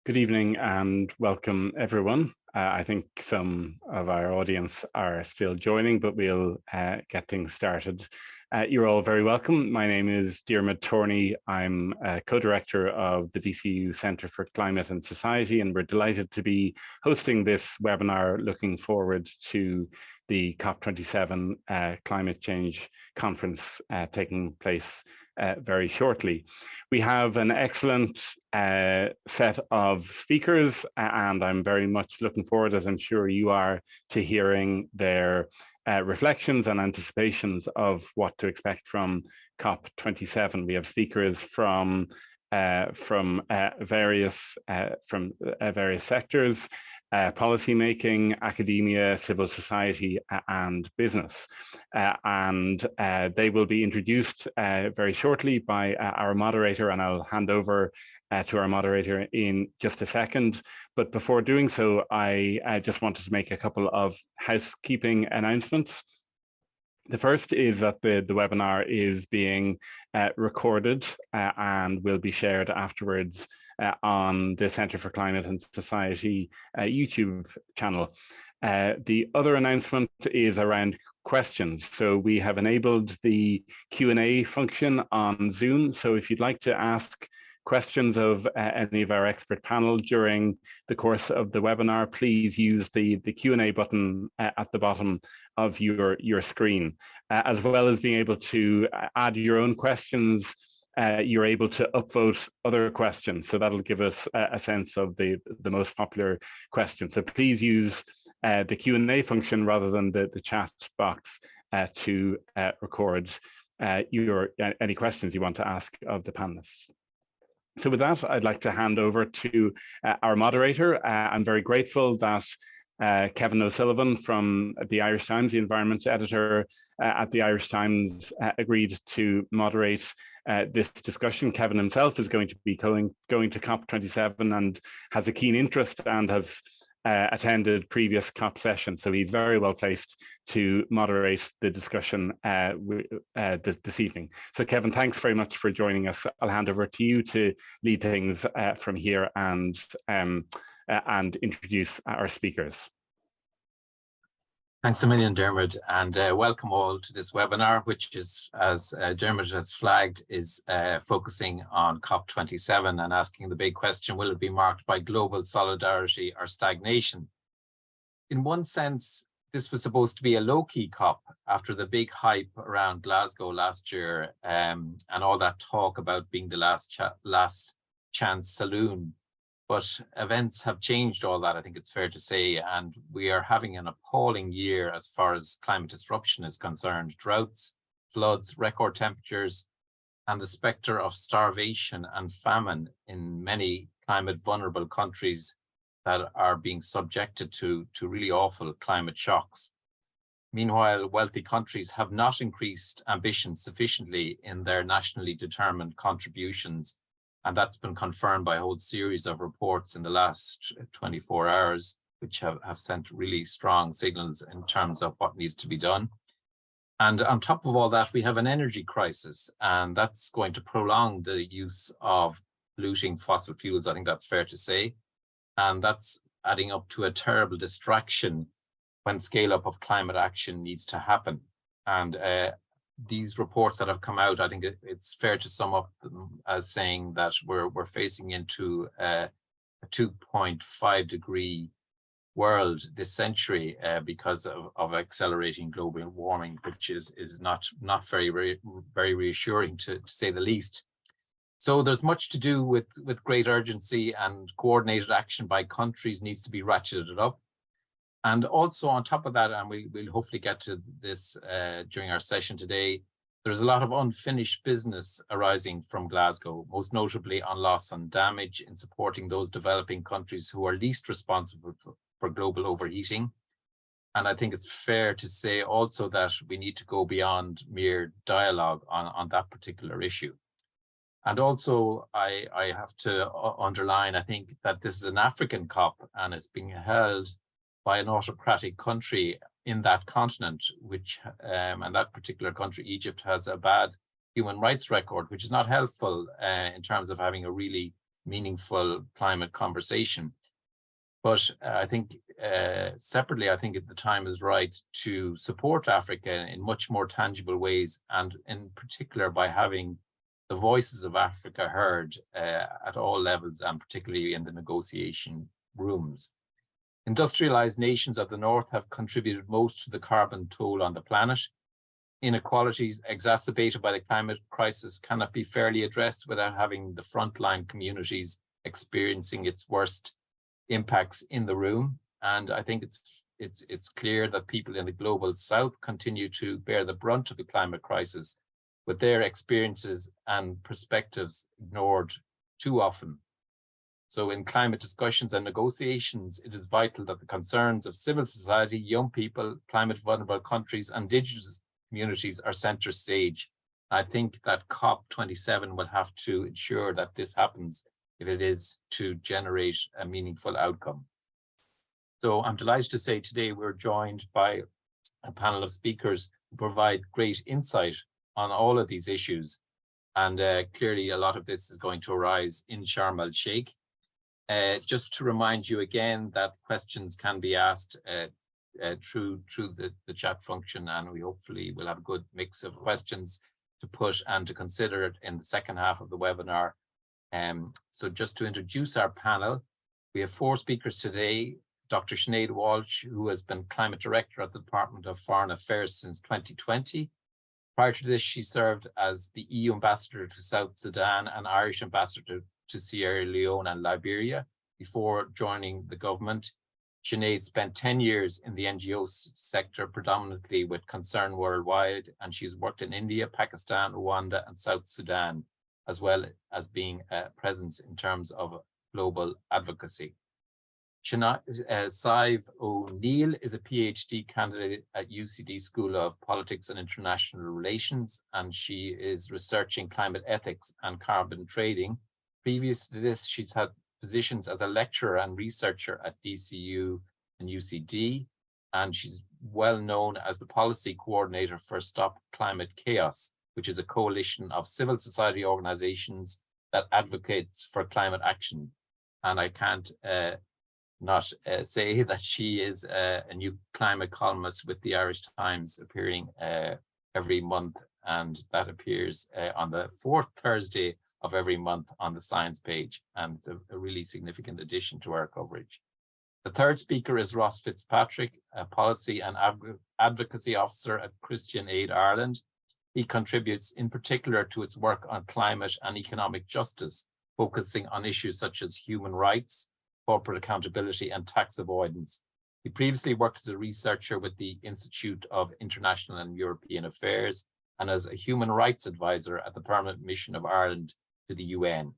Good evening and welcome everyone. I think some of our audience are still joining, but we'll get things started. You're all very welcome. My name is Diarmuid Torney. I'm co-director of the DCU Centre for Climate and Society, and we're delighted to be hosting this webinar looking forward to the COP27 climate change conference taking place very shortly. We have an excellent set of speakers, and I'm very much looking forward, as I'm sure you are, to hearing their reflections and anticipations of what to expect from COP27. We have speakers from various sectors, policy making, academia, civil society, and business. And they will be introduced very shortly by our moderator, and I'll hand over to our moderator in just a second. But before doing so, I just wanted to make a couple of housekeeping announcements. The first is that the webinar is being recorded and will be shared afterwards on the Centre for Climate and Society YouTube channel. The other announcement is around questions. So we have enabled the Q&A function on Zoom. So if you'd like to ask questions of any of our expert panel during the course of the webinar, please use the Q&A button at the bottom of your screen. As well as being able to add your own questions, you're able to upvote other questions. So that'll give us a sense of the most popular questions. So please use the Q&A function rather than the chat box to record any questions you want to ask of the panelists. So with that, I'd like to hand over to our moderator. I'm very grateful that Kevin O'Sullivan from the Irish Times, the environment editor at the Irish Times, agreed to moderate this discussion. Kevin himself is going to be going to COP27 and has a keen interest and has attended previous COP sessions, so he's very well placed to moderate the discussion this evening. So Kevin, thanks very much for joining us. I'll hand over to you to lead things from here and introduce our speakers. Thanks a million, Diarmuid, and welcome all to this webinar, which is, as Diarmuid has flagged, is focusing on COP27 and asking the big question, will it be marked by global solidarity or stagnation? In one sense, this was supposed to be a low-key COP after the big hype around Glasgow last year and all that talk about being the last chance saloon. But events have changed all that, I think it's fair to say, and we are having an appalling year as far as climate disruption is concerned. Droughts, floods, record temperatures, and the spectre of starvation and famine in many climate vulnerable countries that are being subjected to really awful climate shocks. Meanwhile, wealthy countries have not increased ambition sufficiently in their nationally determined contributions. And that's been confirmed by a whole series of reports in the last 24 hours, which have sent really strong signals in terms of what needs to be done. And on top of all that, we have an energy crisis, and that's going to prolong the use of polluting fossil fuels. I think that's fair to say. And that's adding up to a terrible distraction when scale up of climate action needs to happen. And these reports that have come out, I think it's fair to sum up them as saying that we're facing into a 2.5 degree world this century because of accelerating global warming, which is not very reassuring to say the least. So there's much to do with great urgency, and coordinated action by countries needs to be ratcheted up. And also on top of that, and we'll hopefully get to this during our session today, there's a lot of unfinished business arising from Glasgow, most notably on loss and damage in supporting those developing countries who are least responsible for global overheating. And I think it's fair to say also that we need to go beyond mere dialogue on that particular issue. And also, I have to underline, I think that this is an African COP and it's being held by an autocratic country in that continent, which and that particular country, Egypt, has a bad human rights record, which is not helpful in terms of having a really meaningful climate conversation. But I think separately, I think the time is right to support Africa in much more tangible ways, and in particular by having the voices of Africa heard at all levels, and particularly in the negotiation rooms. Industrialized nations of the North have contributed most to the carbon toll on the planet. Inequalities exacerbated by the climate crisis cannot be fairly addressed without having the frontline communities experiencing its worst impacts in the room. And I think it's clear that people in the global South continue to bear the brunt of the climate crisis, with their experiences and perspectives ignored too often. So in climate discussions and negotiations, it is vital that the concerns of civil society, young people, climate vulnerable countries, and indigenous communities are center stage. I think that COP27 will have to ensure that this happens if it is to generate a meaningful outcome. So I'm delighted to say today we're joined by a panel of speakers who provide great insight on all of these issues. And clearly a lot of this is going to arise in Sharm el-Sheikh. Just to remind you again that questions can be asked through the chat function, and we hopefully will have a good mix of questions to put and to consider it in the second half of the webinar. So just to introduce our panel, we have 4 speakers today. Dr. Sinead Walsh, who has been Climate Director at the Department of Foreign Affairs since 2020. Prior to this, she served as the EU Ambassador to South Sudan and Irish Ambassador to Sierra Leone and Liberia before joining the government. Sinead spent 10 years in the NGO sector, predominantly with Concern Worldwide, and she's worked in India, Pakistan, Rwanda, and South Sudan, as well as being a presence in terms of global advocacy. Sadhbh O'Neill is a PhD candidate at UCD School of Politics and International Relations, and she is researching climate ethics and carbon trading. Previous to this, she's had positions as a lecturer and researcher at DCU and UCD, and she's well known as the policy coordinator for Stop Climate Chaos, which is a coalition of civil society organizations that advocates for climate action. And I can't not say that she is a new climate columnist with the Irish Times, appearing every month, and that appears on the 4th Thursday of every month on the Science page, and it's a really significant addition to our coverage. The third speaker is Ross Fitzpatrick, a policy and advocacy officer at Christian Aid Ireland. He contributes in particular to its work on climate and economic justice, focusing on issues such as human rights, corporate accountability, and tax avoidance. He previously worked as a researcher with the Institute of International and European Affairs and as a human rights advisor at the Permanent Mission of Ireland to the UN.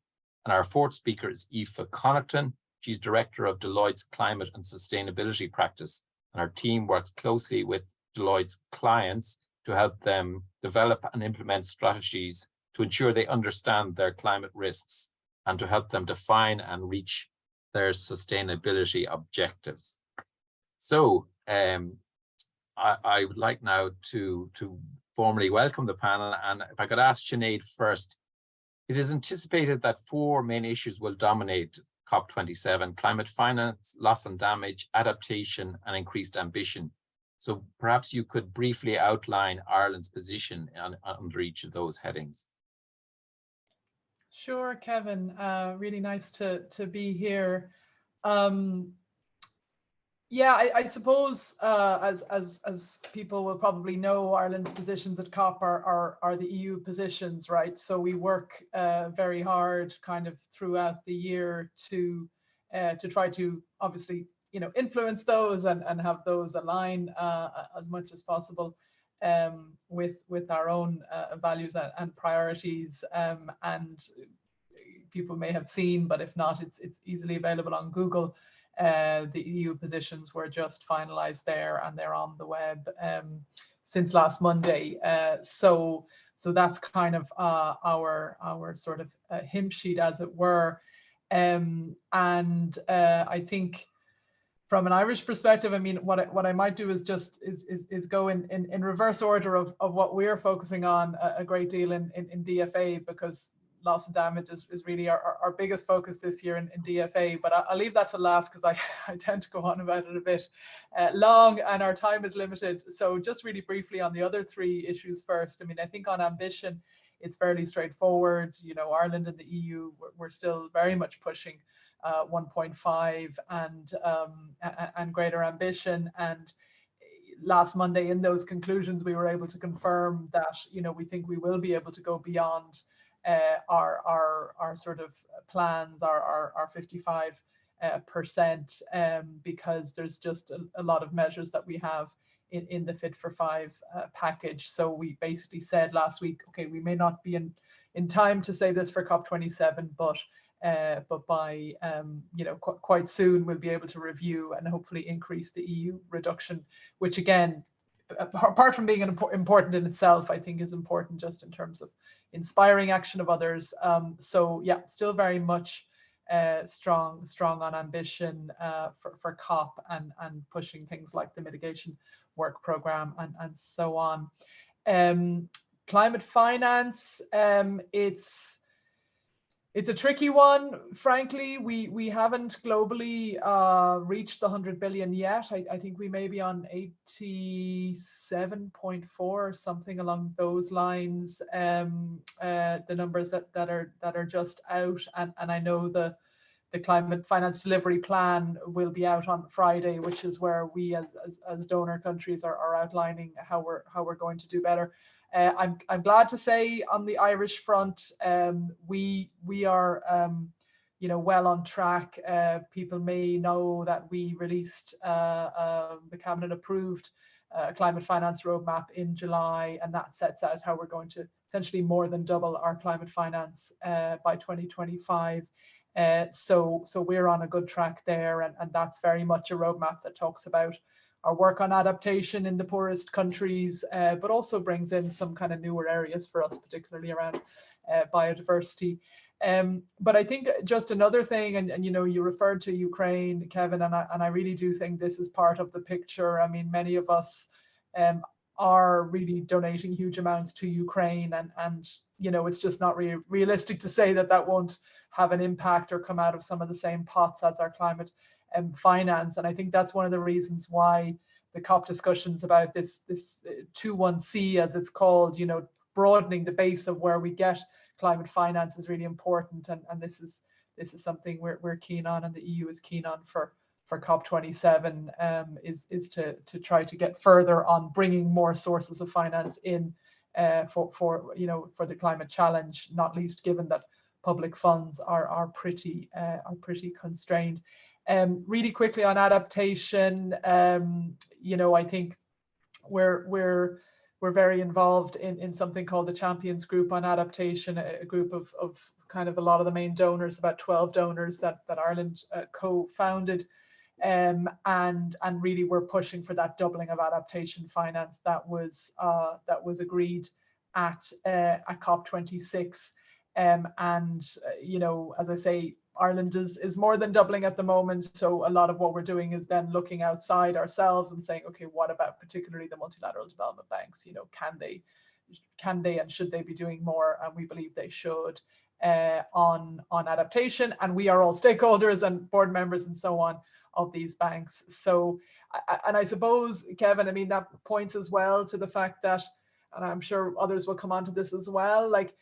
And our 4th speaker is Aoife Connaughton. She's director of Deloitte's Climate and Sustainability Practice, and her team works closely with Deloitte's clients to help them develop and implement strategies to ensure they understand their climate risks and to help them define and reach their sustainability objectives. So I would like now to formally welcome the panel, and if I could ask Sinead first. It is anticipated that 4 main issues will dominate COP27: climate finance, loss and damage, adaptation, and increased ambition. So perhaps you could briefly outline Ireland's position under each of those headings. Sure, Kevin. Really nice to be here. Yeah, I suppose as people will probably know, Ireland's positions at COP are the EU positions, right? So we work very hard kind of throughout the year to try to obviously influence those and have those align as much as possible with our own values and priorities. And people may have seen, but if not, it's easily available on Google. The EU positions were just finalized there, and they're on the web since last Monday. So that's kind of our sort of hymn sheet, as it were. And I think from an Irish perspective, I mean, what I might do is just is go in reverse order of what we're focusing on a great deal in DFA, because loss and damage is really our biggest focus this year in DFA, but I'll leave that to last because I tend to go on about it a bit long and our time is limited. So just really briefly on the other three issues first. I mean, I think on ambition, it's fairly straightforward. You know, Ireland and the EU, we're still very much pushing 1.5 and greater ambition. And last Monday in those conclusions, we were able to confirm that, you know, we think we will be able to go beyond our sort of plans, our 55%, because there's just a lot of measures that we have in the Fit for 5 package. So we basically said last week, okay, we may not be in time to say this for COP27, but by you know, quite soon we'll be able to review and hopefully increase the EU reduction, which again, apart from being important in itself, I think is important just in terms of inspiring action of others. So yeah, still very much strong on ambition for COP and pushing things like the mitigation work program and so on. Climate finance, it's a tricky one. Frankly, we haven't globally reached the 100 billion yet. I think we may be on 87.4 or something along those lines. The numbers that are just out, and I know the climate finance delivery plan will be out on Friday, which is where we as donor countries are outlining how we're going to do better. I'm glad to say on the Irish front, we are you know, well on track. People may know that we released the cabinet approved climate finance roadmap in July, and that sets out how we're going to essentially more than double our climate finance by 2025. So we're on a good track there, and that's very much a roadmap that talks about our work on adaptation in the poorest countries, but also brings in some kind of newer areas for us, particularly around biodiversity. But I think just another thing, and you know, you referred to Ukraine, Kevin, and I really do think this is part of the picture. I mean, many of us are really donating huge amounts to Ukraine, and you know, it's just not really realistic to say that won't have an impact or come out of some of the same pots as our climate finance. And I think that's one of the reasons why the COP discussions about this 21C, as it's called, you know, broadening the base of where we get climate finance is really important. And this is something we're keen on, and the EU is keen on for COP27, is to try to get further on bringing more sources of finance in for you know, for the climate challenge, not least given that public funds are pretty constrained. Really quickly on adaptation, you know, I think we're very involved in something called the Champions Group on Adaptation, a group of kind of a lot of the main donors, about 12 donors that Ireland co-founded, and really we're pushing for that doubling of adaptation finance that was agreed at COP26. And you know, as I say, Ireland is more than doubling at the moment. So a lot of what we're doing is then looking outside ourselves and saying, okay, what about particularly the multilateral development banks? You know, can they and should they be doing more? And we believe they should on adaptation. And we are all stakeholders and board members and so on of these banks. So, and I suppose, Kevin, I mean, that points as well to the fact that, and I'm sure others will come on to this as well, like,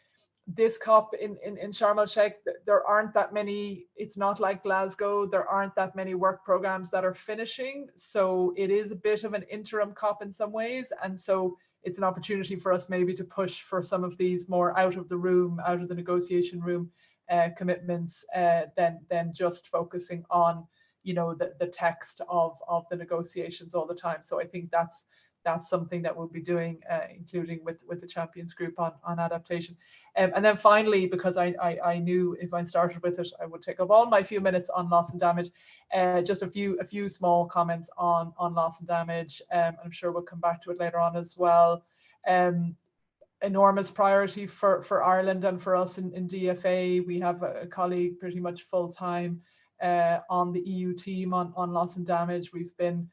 this COP in Sharm el-Sheikh, there aren't that many, it's not like Glasgow, there aren't that many work programs that are finishing. So it is a bit of an interim COP in some ways. And so it's an opportunity for us maybe to push for some of these more out of the negotiation room commitments than just focusing on, you know, the text of the negotiations all the time. So I think that's something that we'll be doing, including with the Champions Group on adaptation. And then finally, because I knew if I started with it, I would take up all my few minutes on loss and damage. Just a few small comments on loss and damage. I'm sure we'll come back to it later on as well. Enormous priority for Ireland and for us in DFA. We have a colleague pretty much full-time on the EU team on loss and damage. We've been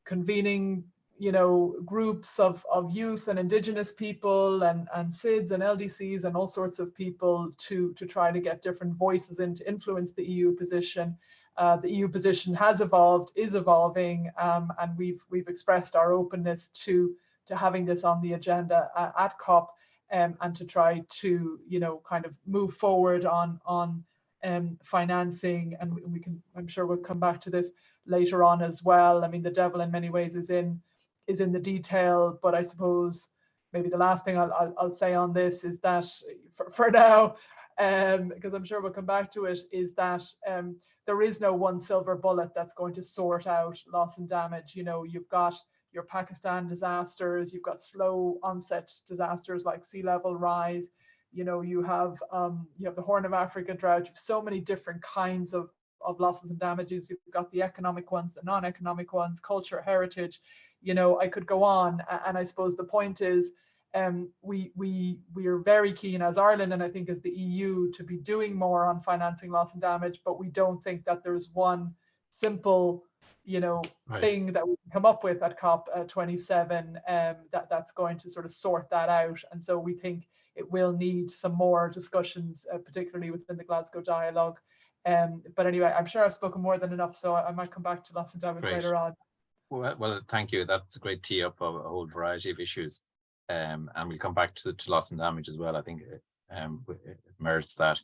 convening you know, groups of youth and indigenous people and SIDS and LDCs and all sorts of people to try to get different voices in to influence the EU position. The EU position has evolved, is evolving, and we've expressed our openness to having this on the agenda at COP, and to try to, you know, kind of move forward on financing. And we can, I'm sure we'll come back to this later on as well. I mean, the devil in many ways is in the detail, but I suppose maybe the last thing I'll say on this is that for now, because I'm sure we'll come back to it, is that there is no one silver bullet that's going to sort out loss and damage. You know, you've got your Pakistan disasters, you've got slow onset disasters like sea level rise, you know, you have the Horn of Africa drought, you have so many different kinds of losses and damages. You've got the economic ones, the non-economic ones, culture, heritage, you know, I could go on. And I suppose the point is, we are very keen as Ireland, and I think as the EU, to be doing more on financing loss and damage, but we don't think that there's one simple, you know, thing that we can come up with at COP27 that's going to sort of sort that out. And so we think it will need some more discussions, particularly within the Glasgow dialogue. But anyway, I'm sure I've spoken more than enough, so I might come back to loss and damage later on. Well, thank you. That's a great tee up of a whole variety of issues. And we'll come back to loss and damage as well. I think it merits that.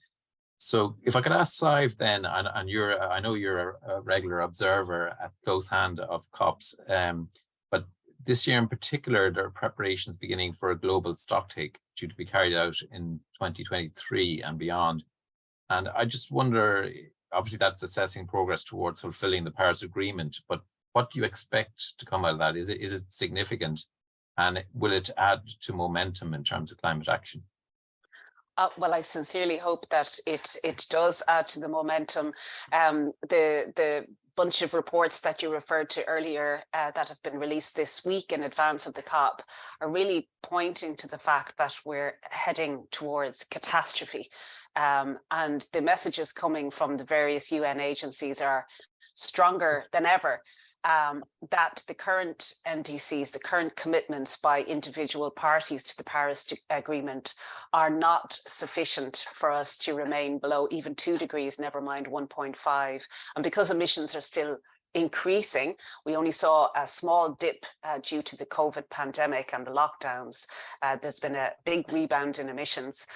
So if I could ask Sadhbh then, and I know you're a regular observer at close hand of COPs, but this year in particular, there are preparations beginning for a global stocktake due to be carried out in 2023 and beyond. And I just wonder, obviously that's assessing progress towards fulfilling the Paris Agreement, but what do you expect to come out of that? Is it significant? And will it add to momentum in terms of climate action? Well, I sincerely hope that it does add to the momentum. The bunch of reports that you referred to earlier that have been released this week in advance of the COP are really pointing to the fact that we're heading towards catastrophe. And the messages coming from the various UN agencies are stronger than ever. That the current NDCs, the current commitments by individual parties to the Paris Agreement are not sufficient for us to remain below even 2 degrees, never mind 1.5. And because emissions are still increasing, we only saw a small dip due to the COVID pandemic and the lockdowns. There's been a big rebound in emissions.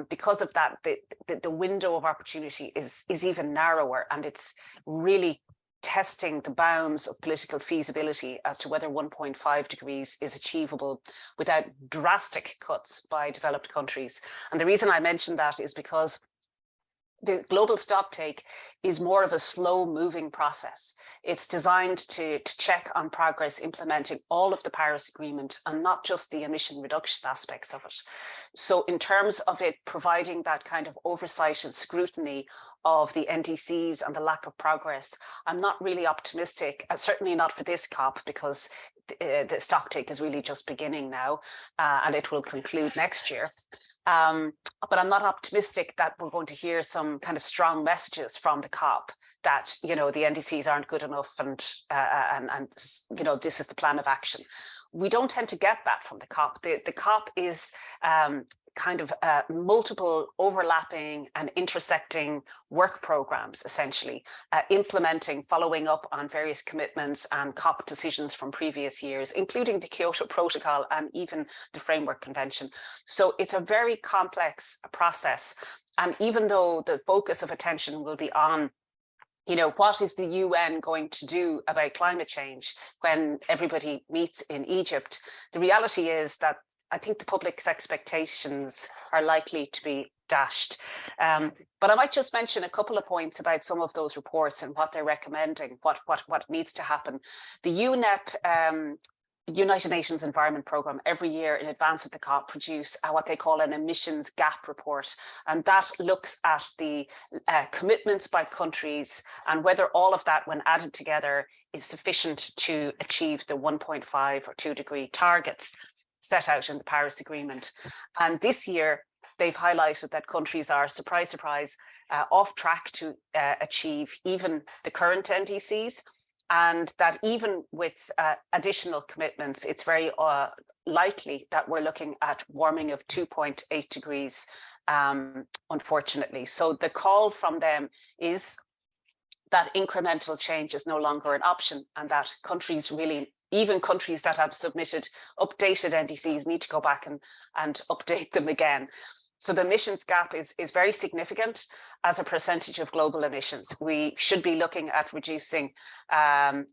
Because of that, the window of opportunity is even narrower, and it's really testing the bounds of political feasibility as to whether 1.5 degrees is achievable without drastic cuts by developed countries. And the reason I mention that is because the global stocktake is more of a slow-moving process. It's designed to check on progress implementing all of the Paris Agreement and not just the emission reduction aspects of it. So in terms of it providing that kind of oversight and scrutiny of the NDCs and the lack of progress, I'm not really optimistic, certainly not for this COP, because the stocktake is really just beginning now, and it will conclude next year. But I'm not optimistic that we're going to hear some kind of strong messages from the COP that, you know, the NDCs aren't good enough and you know, this is the plan of action. We don't tend to get that from the COP. The COP is kind of multiple overlapping and intersecting work programs, essentially, implementing, following up on various commitments and COP decisions from previous years, including the Kyoto Protocol and even the Framework Convention. So it's a very complex process. And even though the focus of attention will be on, you know, what is the UN going to do about climate change when everybody meets in Egypt, the reality is that I think the public's expectations are likely to be dashed. But I might just mention a couple of points about some of those reports and what they're recommending, what needs to happen. The UNEP, United Nations Environment Programme, every year in advance of the COP produce what they call an emissions gap report. And that looks at the commitments by countries and whether all of that, when added together, is sufficient to achieve the 1.5 or 2 degree targets set out in the Paris Agreement. And this year, they've highlighted that countries are, surprise, surprise, off track to achieve even the current NDCs. and that even with additional commitments, it's very likely that we're looking at warming of 2.8 degrees, unfortunately. So the call from them is that incremental change is no longer an option, and that countries really, even countries that have submitted updated NDCs, need to go back and update them again. So the emissions gap is very significant as a percentage of global emissions. We should be looking at reducing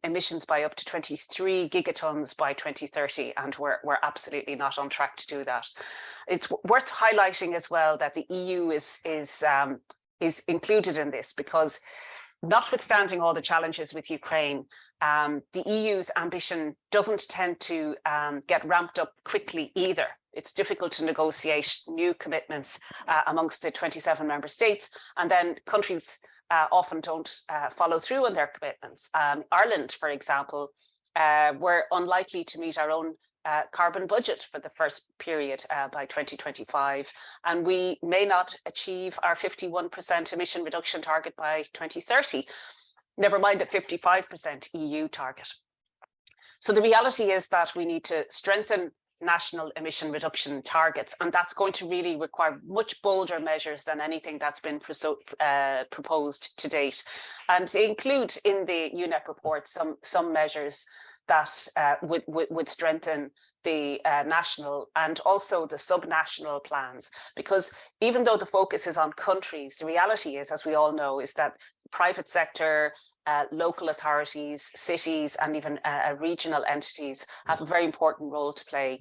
emissions by up to 23 gigatons by 2030, and we're absolutely not on track to do that. It's worth highlighting as well that the EU is included in this, because notwithstanding all the challenges with Ukraine, the EU's ambition doesn't tend to get ramped up quickly either. It's difficult to negotiate new commitments amongst the 27 member states, and then countries often don't follow through on their commitments. Ireland, for example, we're unlikely to meet our own carbon budget for the first period by 2025, and we may not achieve our 51% emission reduction target by 2030, never mind a 55% EU target. So the reality is that we need to strengthen national emission reduction targets, and that's going to really require much bolder measures than anything that's been proposed to date. And they include in the UNEP report some measures that would strengthen the national and also the subnational plans, because even though the focus is on countries, the reality is, as we all know, is that private sector, local authorities, cities, and even regional entities have a very important role to play,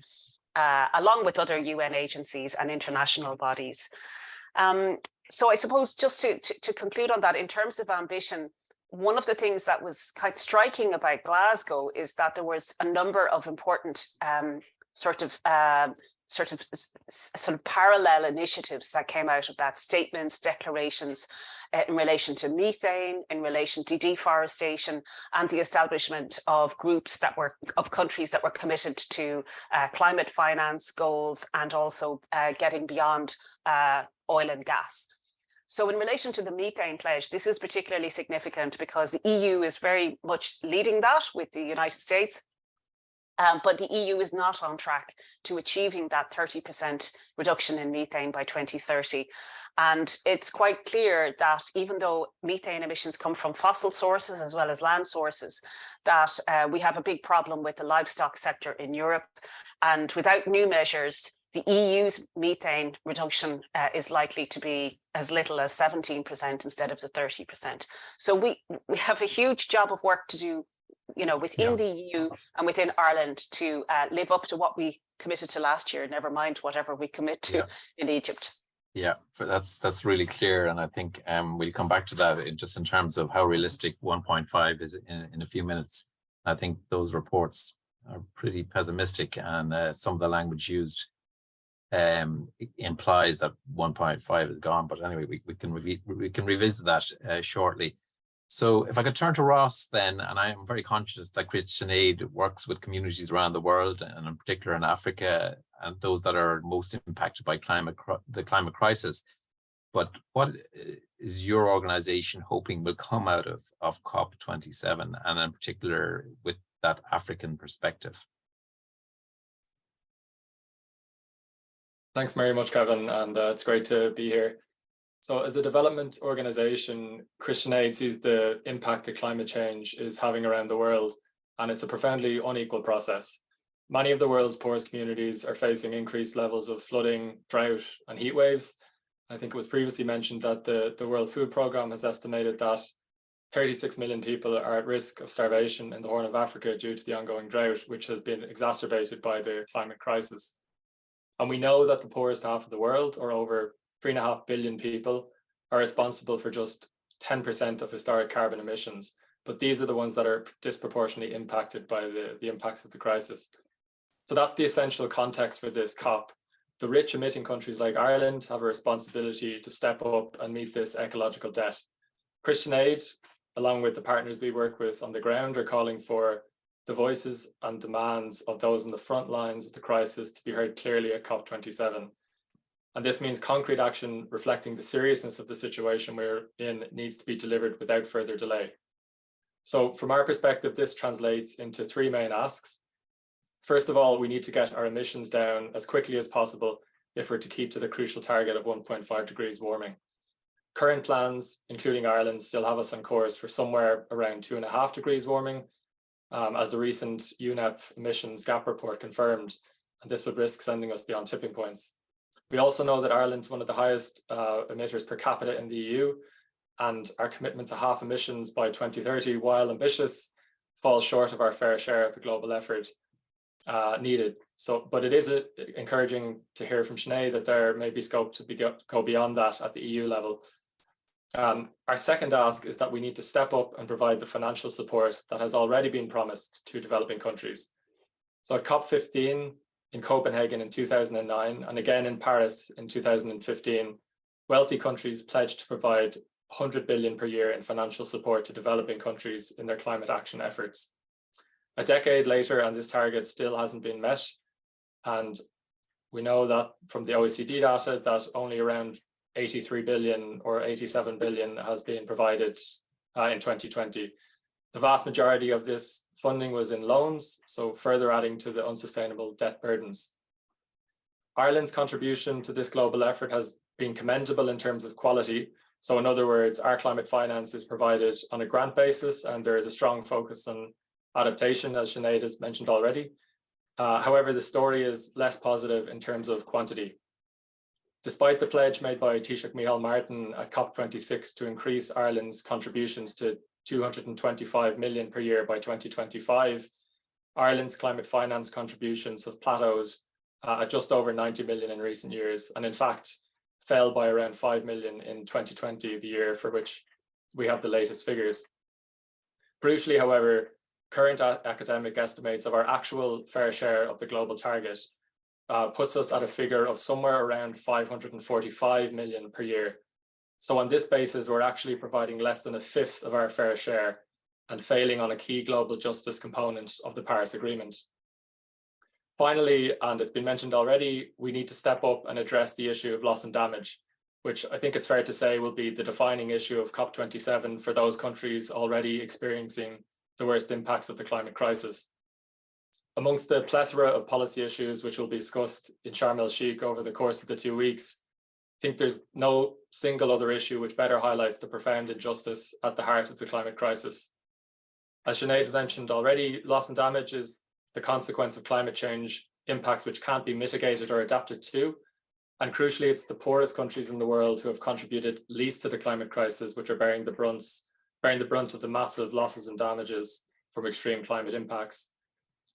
along with other UN agencies and international bodies. So I suppose just to conclude on that, in terms of ambition, one of the things that was quite striking about Glasgow is that there was a number of important sort of parallel initiatives that came out of that, statements, declarations in relation to methane, in relation to deforestation, and the establishment of groups that were, of countries that were committed to climate finance goals, and also getting beyond oil and gas. So in relation to the methane pledge, this is particularly significant because the EU is very much leading that with the United States. But the EU is not on track to achieving that 30% reduction in methane by 2030. And it's quite clear that even though methane emissions come from fossil sources as well as land sources, that we have a big problem with the livestock sector in Europe. And without new measures, the EU's methane reduction is likely to be as little as 17% instead of the 30%. So we have a huge job of work to do, you know, within the EU and within Ireland to live up to what we committed to last year, never mind whatever we commit to in Egypt. Yeah, but that's really clear, and I think we'll come back to that in terms of how realistic 1.5 is in a few minutes. I think those reports are pretty pessimistic, and some of the language used implies that 1.5 is gone. But anyway, we can revisit that shortly. So if I could turn to Ross then, and I am very conscious that Sinead works with communities around the world, and in particular in Africa, and those that are most impacted by the climate crisis. But what is your organization hoping will come out of COP27, and in particular with that African perspective? Thanks very much, Kevin, and it's great to be here. So as a development organization, Sinead sees the impact that climate change is having around the world, and it's a profoundly unequal process. Many of the world's poorest communities are facing increased levels of flooding, drought, and heat waves. I think it was previously mentioned that the World Food Programme has estimated that 36 million people are at risk of starvation in the Horn of Africa due to the ongoing drought, which has been exacerbated by the climate crisis. And we know that the poorest half of the world, or over 3.5 billion people, are responsible for just 10% of historic carbon emissions. But these are the ones that are disproportionately impacted by the impacts of the crisis. So that's the essential context for this COP. The rich emitting countries like Ireland have a responsibility to step up and meet this ecological debt. Sinead, along with the partners we work with on the ground, are calling for the voices and demands of those on the front lines of the crisis to be heard clearly at COP27. And this means concrete action reflecting the seriousness of the situation we're in needs to be delivered without further delay. So from our perspective, this translates into three main asks. First of all, we need to get our emissions down as quickly as possible if we're to keep to the crucial target of 1.5 degrees warming. Current plans, including Ireland, still have us on course for somewhere around 2.5 degrees warming, as the recent UNEP emissions gap report confirmed, and this would risk sending us beyond tipping points. We also know that Ireland's one of the highest emitters per capita in the EU, and our commitment to half emissions by 2030, while ambitious, falls short of our fair share of the global effort needed. But it is encouraging to hear from Sinead that there may be scope to go beyond that at the EU level. Our second ask is that we need to step up and provide the financial support that has already been promised to developing countries. So at COP15 in Copenhagen in 2009, and again in Paris in 2015, wealthy countries pledged to provide 100 billion per year in financial support to developing countries in their climate action efforts. A decade later, and this target still hasn't been met. And we know that from the OECD data that only around 83 billion or 87 billion has been provided in 2020. The vast majority of this funding was in loans, so further adding to the unsustainable debt burdens. Ireland's contribution to this global effort has been commendable in terms of quality. So in other words, our climate finance is provided on a grant basis, and there is a strong focus on adaptation, as Sinead has mentioned already. However, the story is less positive in terms of quantity. Despite the pledge made by Taoiseach Micheál Martin at COP26 to increase Ireland's contributions to 225 million per year by 2025, Ireland's climate finance contributions have plateaued at just over 90 million in recent years, and in fact, fell by around 5 million in 2020, the year for which we have the latest figures. Crucially, however, current academic estimates of our actual fair share of the global target puts us at a figure of somewhere around 545 million per year. So on this basis, we're actually providing less than a fifth of our fair share and failing on a key global justice component of the Paris Agreement. Finally, and it's been mentioned already, we need to step up and address the issue of loss and damage, which I think it's fair to say will be the defining issue of COP27 for those countries already experiencing the worst impacts of the climate crisis. Amongst the plethora of policy issues which will be discussed in Sharm el-Sheikh over the course of the 2 weeks, I think there's no single other issue which better highlights the profound injustice at the heart of the climate crisis. As Sinead mentioned already, loss and damage is the consequence of climate change, impacts which can't be mitigated or adapted to. And crucially, it's the poorest countries in the world who have contributed least to the climate crisis, which are bearing the brunt of the massive losses and damages from extreme climate impacts.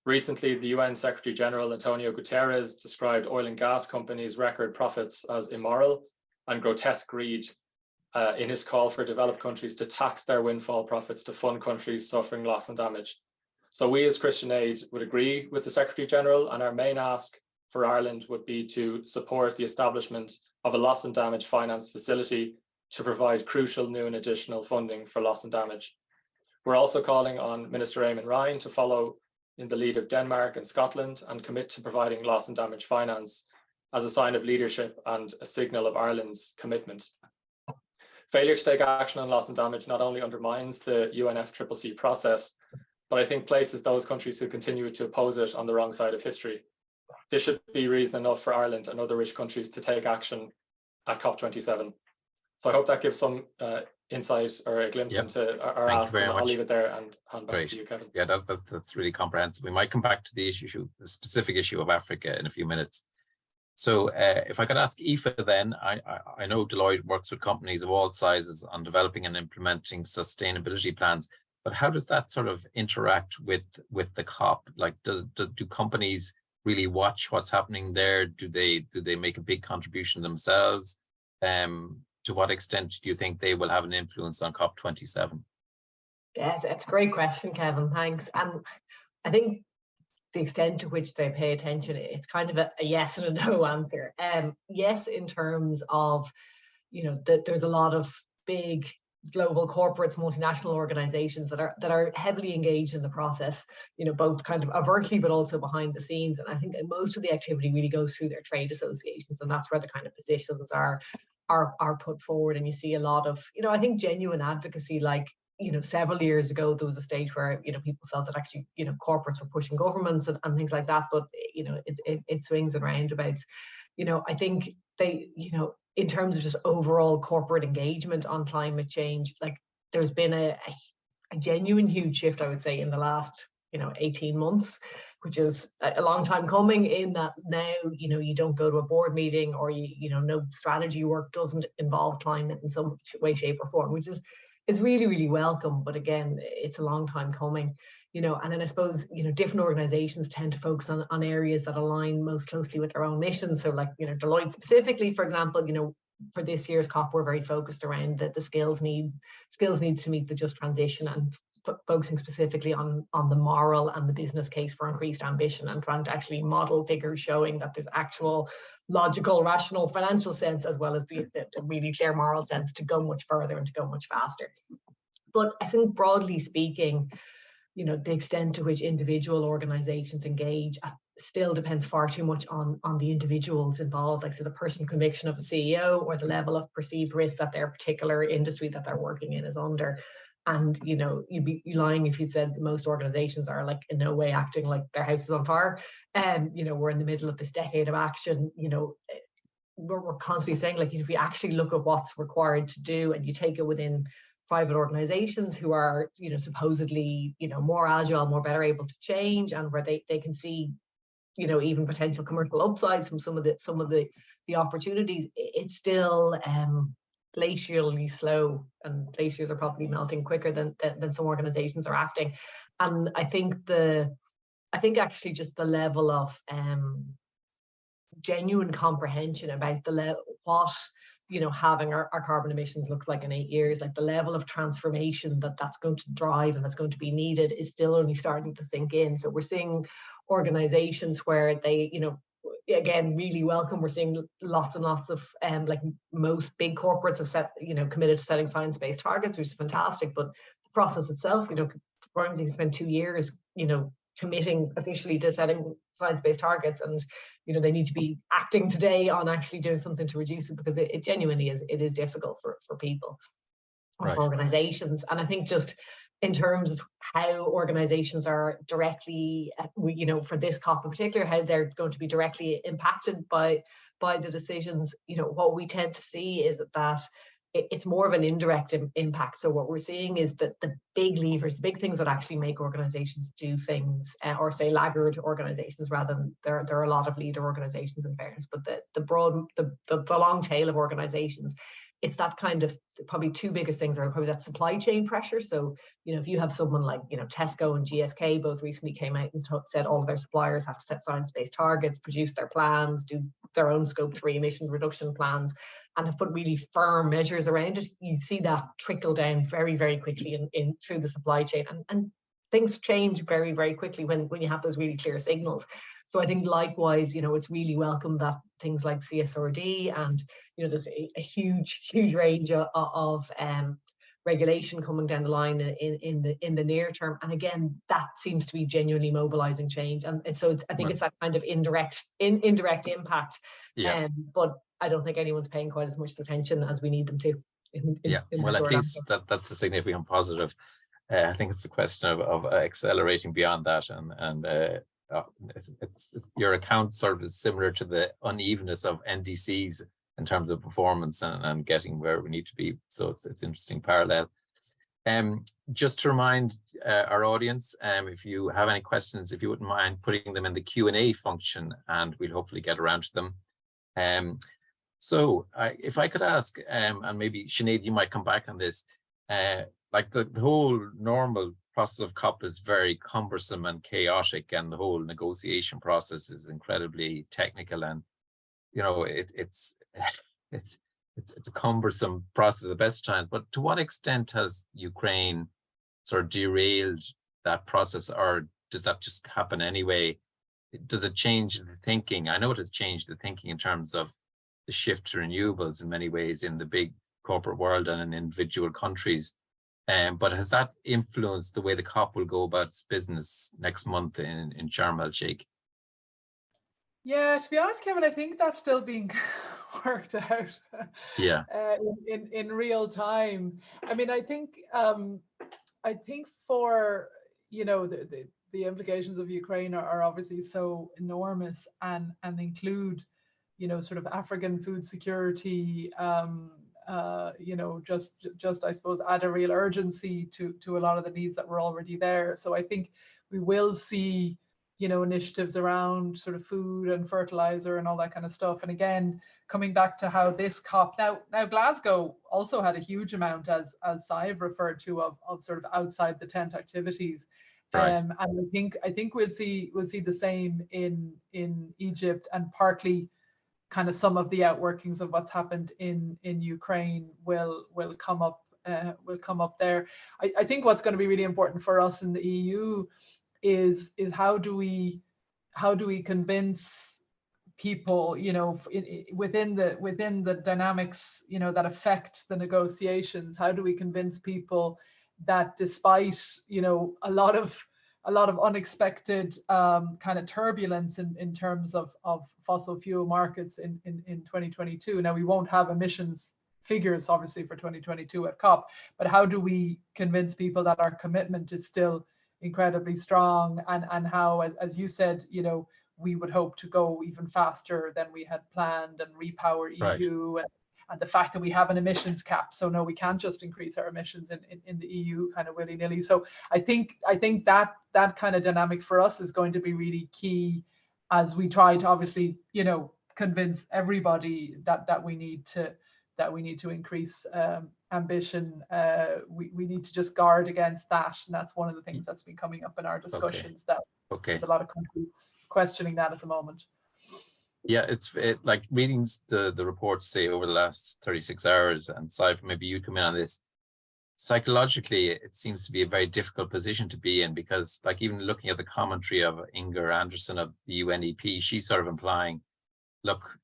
Recently, the UN Secretary General Antonio Guterres described oil and gas companies' record profits as immoral and grotesque greed in his call for developed countries to tax their windfall profits to fund countries suffering loss and damage. So we as Christian Aid would agree with the Secretary General, and our main ask for Ireland would be to support the establishment of a loss and damage finance facility to provide crucial new and additional funding for loss and damage. We're also calling on Minister Eamon Ryan to follow in the lead of Denmark and Scotland and commit to providing loss and damage finance as a sign of leadership and a signal of Ireland's commitment. Failure to take action on loss and damage not only undermines the UNFCCC process, but I think places those countries who continue to oppose it on the wrong side of history. This should be reason enough for Ireland and other rich countries to take action at COP27. So I hope that gives some insight or a glimpse into our ask, and I'll leave it there and hand back to you, Kevin. Yeah, that's really comprehensive. We might come back to the specific issue of Africa in a few minutes. So if I could ask Aoife then, I know Deloitte works with companies of all sizes on developing and implementing sustainability plans, but how does that sort of interact with the COP? Like, do companies really watch what's happening there? Do they make a big contribution themselves? To what extent do you think they will have an influence on COP27? Yes, it's a great question, Kevin. Thanks. And I think the extent to which they pay attention, it's kind of a yes and a no answer. Yes, in terms of, that there's a lot of big global corporates, multinational organizations that are heavily engaged in the process, both kind of overtly but also behind the scenes. And I think that most of the activity really goes through their trade associations, and that's where the kind of positions are put forward. And you see a lot of, I think genuine advocacy, like several years ago, there was a stage where, people felt that actually, corporates were pushing governments and things like that, but, it swings and roundabouts. I think they, in terms of just overall corporate engagement on climate change, like there's been a genuine huge shift, I would say, in the last, 18 months, which is a long time coming, in that now, you don't go to a board meeting, or no strategy work doesn't involve climate in some way, shape or form, which is really, really welcome. But again, it's a long time coming, and then I suppose, different organizations tend to focus on areas that align most closely with their own mission. So like, Deloitte specifically, for example, for this year's COP, we're very focused around the skills needs to meet the just transition, and focusing specifically on the moral and the business case for increased ambition, and trying to actually model figures showing that there's actual logical, rational, financial sense, as well as the really clear moral sense, to go much further and to go much faster. But I think broadly speaking, the extent to which individual organizations engage still depends far too much on the individuals involved, like, so the personal conviction of a CEO, or the level of perceived risk that their particular industry that they're working in is under. And, you'd be lying if you'd said that most organizations are, like, in no way acting like their house is on fire. And, we're in the middle of this decade of action. We're constantly saying, like, if you actually look at what's required to do, and you take it within private organizations who are, supposedly, more agile, more better able to change, and where they can see, even potential commercial upsides from some of the opportunities, it's still glacially slow, and glaciers are probably melting quicker than some organizations are acting. And I think actually just the level of genuine comprehension about what having our carbon emissions looks like in 8 years, like the level of transformation that's going to drive and that's going to be needed, is still only starting to sink in. So we're seeing organizations where they, again, really welcome. We're seeing lots and lots of, like most big corporates have committed to setting science-based targets, which is fantastic. But the process itself, Organizations spent 2 years, committing officially to setting science-based targets, and they need to be acting today on actually doing something to reduce it, because it genuinely is difficult for people, or for organizations. And I think just in terms of how organizations are directly, for this COP in particular, how they're going to be directly impacted by the decisions, what we tend to see is that it's more of an indirect impact. So what we're seeing is that the big levers, the big things that actually make organizations do things, or say laggard organizations, rather than there are a lot of leader organizations in fairness, but the long tail of organizations, it's that kind of, probably two biggest things are probably that supply chain pressure. So, if you have someone like, Tesco and GSK both recently came out and said all of their suppliers have to set science-based targets, produce their plans, do their own scope 3 emission reduction plans, and have put really firm measures around it, you see that trickle down very, very quickly in through the supply chain. And things change very, very quickly when you have those really clear signals. So I think likewise, it's really welcome that things like CSRD and, there's a huge range of regulation coming down the line in the near term. And again, that seems to be genuinely mobilizing change. And so I think it's that kind of indirect impact. Yeah. But I don't think anyone's paying quite as much attention as we need them to. Well, at least that's a significant positive. I think it's a question of accelerating beyond that, and your account sort of is similar to the unevenness of NDCs in terms of performance and getting where we need to be. So it's interesting parallel. Just to remind our audience, if you have any questions, if you wouldn't mind putting them in the Q&A function, and we'll hopefully get around to them. So if I could ask, and maybe Sinead, you might come back on this, like the whole normal process of COP is very cumbersome and chaotic, and the whole negotiation process is incredibly technical, and it's a cumbersome process at the best times. But to what extent has Ukraine sort of derailed that process, or does that just happen anyway? Does it change the thinking? I know it has changed the thinking in terms of the shift to renewables in many ways in the big corporate world and in individual countries. But has that influenced the way the COP will go about its business next month in Sharm el-Sheikh? Yeah, to be honest, Kevin, I think that's still being worked out. Yeah. In real time. I mean, I think I think for, you know, the implications of Ukraine are obviously so enormous and include, you know, sort of African food security, you know, just I suppose add a real urgency to a lot of the needs that were already there. So I think we will see, you know, initiatives around sort of food and fertilizer and all that kind of stuff. And again, coming back to how this COP, now Glasgow also had a huge amount, as Sadhbh referred to, of sort of outside the tent activities. Right. And I think we'll see the same in Egypt, and partly kind of some of the outworkings of what's happened in Ukraine will come up there. I think what's going to be really important for us in the EU is how do we convince people, you know, within the dynamics, you know, that affect the negotiations, how do we convince people that despite, you know, a lot of unexpected kind of turbulence in terms of fossil fuel markets in 2022. Now we won't have emissions figures obviously for 2022 at COP, but how do we convince people that our commitment is still incredibly strong, and how, as you said, you know, we would hope to go even faster than we had planned and repower EU, right. And the fact that we have an emissions cap, so no, we can't just increase our emissions in the EU kind of willy-nilly. So I think that kind of dynamic for us is going to be really key as we try to obviously, you know, convince everybody that we need to increase ambition. We need to just guard against that, and that's one of the things that's been coming up in our discussions. That there's a lot of countries questioning that at the moment. Yeah, it's like reading the reports, say, over the last 36 hours, and Sadhbh, maybe you come in on this. Psychologically, it seems to be a very difficult position to be in, because like even looking at the commentary of Inger Anderson of the UNEP, she's sort of implying, look,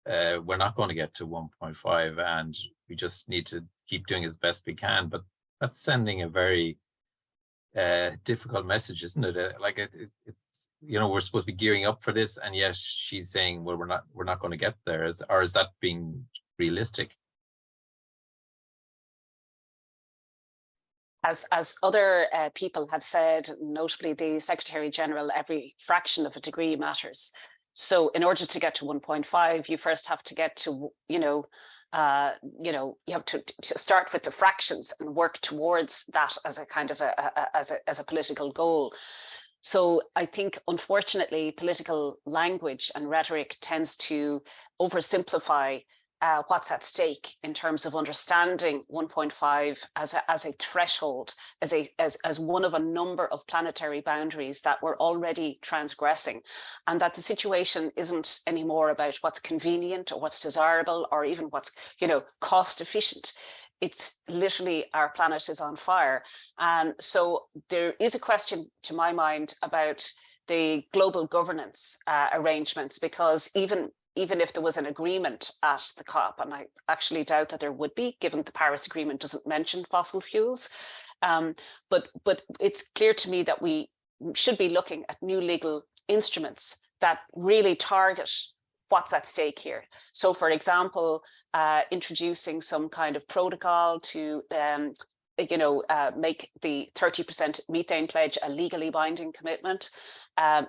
we're not going to get to 1.5 and we just need to keep doing as best we can. But that's sending a very difficult message, isn't it? Like it's, you know, we're supposed to be gearing up for this, and yes, she's saying, well, we're not going to get there. Or is that being realistic? As other people have said, notably the Secretary General, every fraction of a degree matters. So in order to get to 1.5, you first have to get to, you have to start with the fractions and work towards that as a kind of as a political goal. So I think, unfortunately, political language and rhetoric tends to oversimplify what's at stake in terms of understanding 1.5 as a threshold, as one of a number of planetary boundaries that we're already transgressing, and that the situation isn't anymore about what's convenient or what's desirable or even what's, you know, cost efficient. It's literally our planet is on fire. And so there is a question to my mind about the global governance arrangements, because even if there was an agreement at the COP, and I actually doubt that there would be, given the Paris Agreement doesn't mention fossil fuels, but it's clear to me that we should be looking at new legal instruments that really target what's at stake here. So, for example, introducing some kind of protocol to make the 30% methane pledge a legally binding commitment,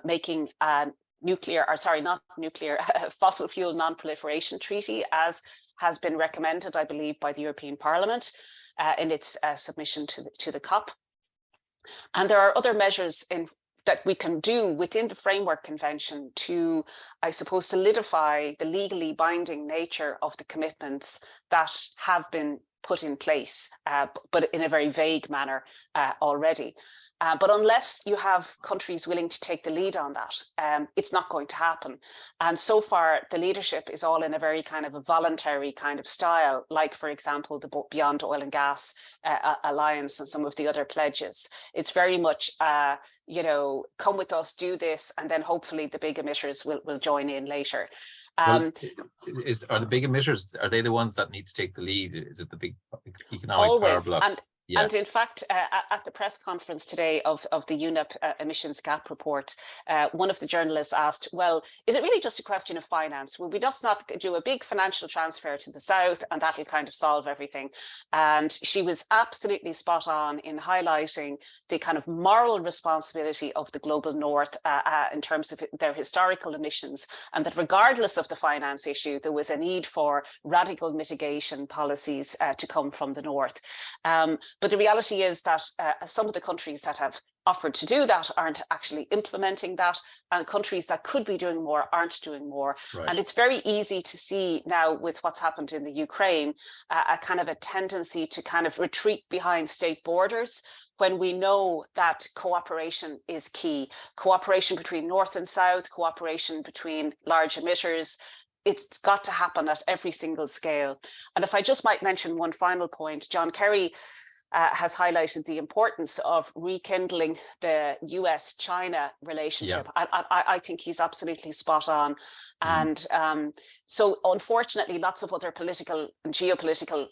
making fossil fuel non-proliferation treaty, as has been recommended, I believe, by the European Parliament in its submission to the COP. And there are other measures that we can do within the Framework Convention to, I suppose, solidify the legally binding nature of the commitments that have been put in place, but in a very vague manner already. But unless you have countries willing to take the lead on that, it's not going to happen. And so far, the leadership is all in a very kind of a voluntary kind of style, like, for example, the Beyond Oil and Gas Alliance and some of the other pledges. It's very much, come with us, do this, and then hopefully the big emitters will join in later. Are the big emitters, are they the ones that need to take the lead? Is it the big economic power blocs? Yeah. And in fact, at the press conference today of the UNEP emissions gap report, one of the journalists asked, well, is it really just a question of finance? Will we just not do a big financial transfer to the south and that'll kind of solve everything? And she was absolutely spot on in highlighting the kind of moral responsibility of the global north in terms of their historical emissions, and that regardless of the finance issue, there was a need for radical mitigation policies to come from the north. But the reality is that some of the countries that have offered to do that aren't actually implementing that, and countries that could be doing more aren't doing more. Right. And it's very easy to see now with what's happened in the Ukraine, a kind of a tendency to kind of retreat behind state borders, when we know that cooperation is key. Cooperation between North and South, cooperation between large emitters. It's got to happen at every single scale. And if I just might mention one final point, John Kerry has highlighted the importance of rekindling the US-China relationship. Yeah. I think he's absolutely spot on. And so unfortunately, lots of other political and geopolitical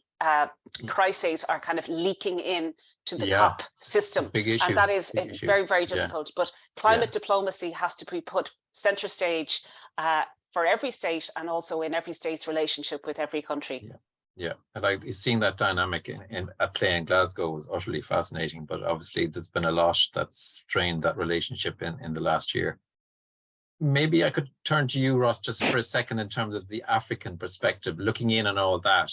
crises are kind of leaking in to the COP system. Big issue. And that is very, very difficult. But climate diplomacy has to be put center stage for every state, and also in every state's relationship with every country. Yeah, and like seeing that dynamic at play in Glasgow was utterly fascinating, but obviously there's been a lot that's strained that relationship in the last year. Maybe I could turn to you, Ross, just for a second in terms of the African perspective, looking in on all that,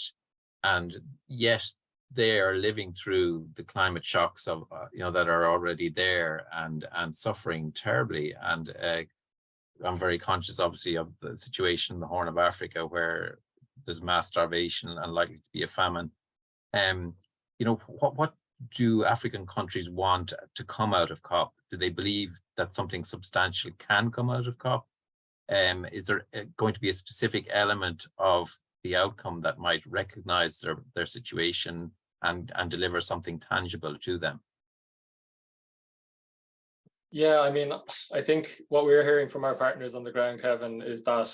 and yet they are living through the climate shocks of that are already there and suffering terribly. And I'm very conscious, obviously, of the situation in the Horn of Africa, where there's mass starvation and likely to be a famine. What do African countries want to come out of COP? Do they believe that something substantial can come out of COP? Is there going to be a specific element of the outcome that might recognize their situation and deliver something tangible to them? Yeah, I mean, I think what we're hearing from our partners on the ground, Kevin, is that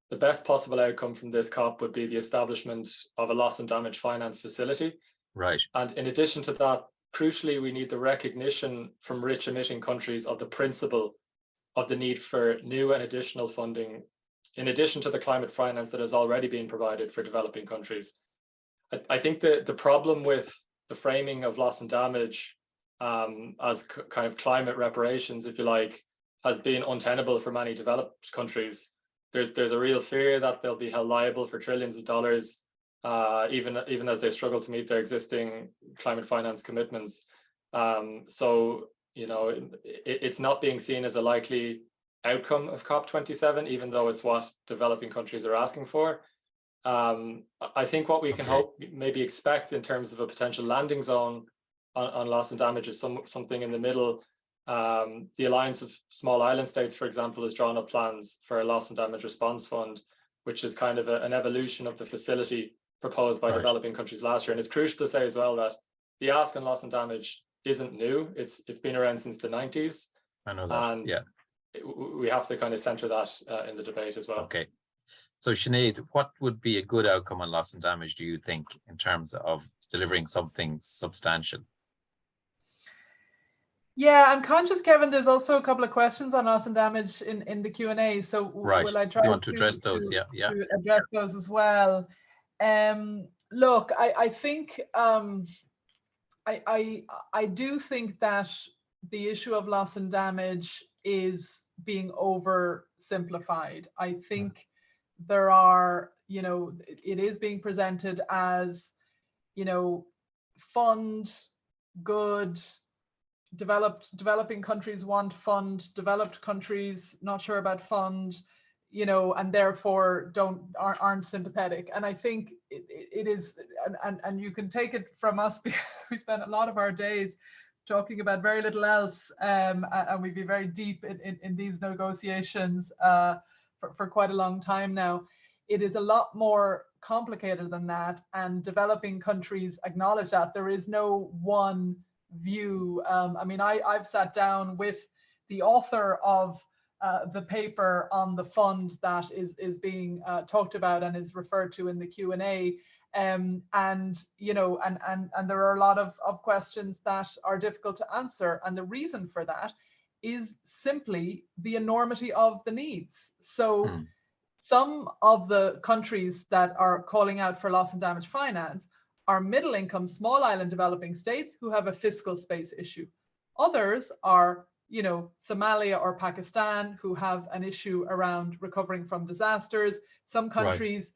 the best possible outcome from this COP would be the establishment of a loss and damage finance facility. Right. And in addition to that, crucially, we need the recognition from rich emitting countries of the principle of the need for new and additional funding, in addition to the climate finance that has already been provided for developing countries. I think the problem with the framing of loss and damage as kind of climate reparations, if you like, has been untenable for many developed countries. There's a real fear that they'll be held liable for trillions of dollars, even as they struggle to meet their existing climate finance commitments. So, it's not being seen as a likely outcome of COP27, even though it's what developing countries are asking for. I think what we can hope, maybe expect in terms of a potential landing zone on loss and damage is something in the middle. The Alliance of Small Island States, for example, has drawn up plans for a loss and damage response fund, which is kind of an evolution of the facility proposed by developing countries last year. And it's crucial to say as well that the ask on loss and damage isn't new. It's been around since the 90s. I know that. And we have to kind of center that in the debate as well. Okay. So Sinead, what would be a good outcome on loss and damage, do you think, in terms of delivering something substantial? Yeah, I'm conscious, Kevin, there's also a couple of questions on loss and damage in the Q&A. So will I try to address those? To address those as well. Look, I think I do think that the issue of loss and damage is being oversimplified. I think there are, it is being presented as, fund good. Developing countries want fund, developed countries not sure about fund, and therefore aren't sympathetic. And I think it is, and you can take it from us because we spend a lot of our days talking about very little else, and we'd be very deep in these negotiations for quite a long time now. It is a lot more complicated than that, and developing countries acknowledge that there is no one view. I mean, I've sat down with the author of the paper on the fund that is being talked about and is referred to in the Q&A, And you know, and there are a lot of questions that are difficult to answer, and the reason for that is simply the enormity of the needs. So some of the countries that are calling out for loss and damage finance are middle income, small island developing states who have a fiscal space issue. Others are, you know, Somalia or Pakistan, who have an issue around recovering from disasters. Some countries,